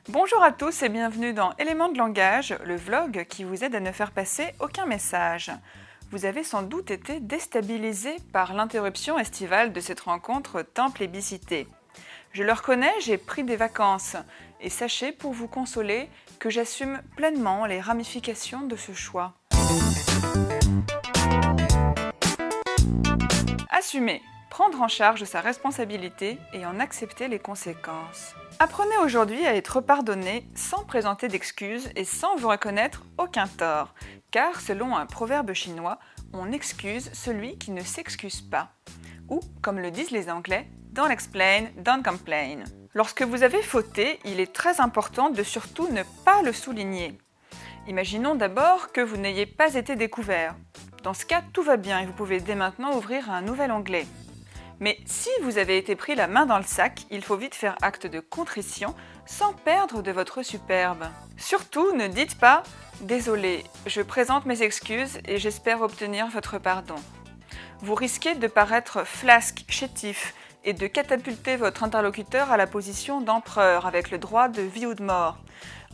Bonjour à tous et bienvenue dans Éléments de langage, le vlog qui vous aide à ne faire passer aucun message. Vous avez sans doute été déstabilisé par l'interruption estivale de cette rencontre tant plébiscitée. Je le reconnais, j'ai pris des vacances et sachez pour vous consoler que j'assume pleinement les ramifications de ce choix. Assumer, prendre en charge sa responsabilité et en accepter les conséquences. Apprenez aujourd'hui à être pardonné sans présenter d'excuses et sans vous reconnaître aucun tort, car selon un proverbe chinois, on excuse celui qui ne s'excuse pas. Ou, comme le disent les Anglais, don't explain, don't complain. Lorsque vous avez fauté, il est très important de surtout ne pas le souligner. Imaginons d'abord que vous n'ayez pas été découvert. Dans ce cas, tout va bien et vous pouvez dès maintenant ouvrir un nouvel onglet. Mais si vous avez été pris la main dans le sac, il faut vite faire acte de contrition sans perdre de votre superbe. Surtout, ne dites pas « Désolé, je présente mes excuses et j'espère obtenir votre pardon ». Vous risquez de paraître flasque, chétif et de catapulter votre interlocuteur à la position d'empereur avec le droit de vie ou de mort.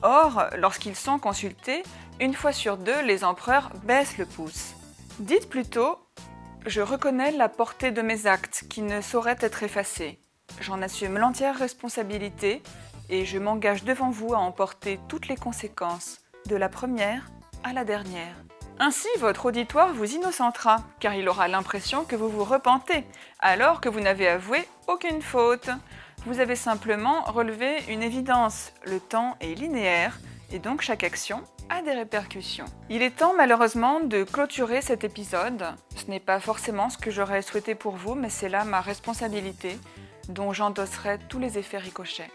Or, lorsqu'ils sont consultés, une fois sur deux, les empereurs baissent le pouce. Dites plutôt « Je reconnais la portée de mes actes qui ne sauraient être effacés. J'en assume l'entière responsabilité et je m'engage devant vous à en porter toutes les conséquences, de la première à la dernière. » Ainsi, votre auditoire vous innocentera, car il aura l'impression que vous vous repentez, alors que vous n'avez avoué aucune faute. Vous avez simplement relevé une évidence, le temps est linéaire, et donc chaque action a des répercussions. Il est temps malheureusement de clôturer cet épisode. Ce n'est pas forcément ce que j'aurais souhaité pour vous, mais c'est là ma responsabilité, dont j'endosserai tous les effets ricochets.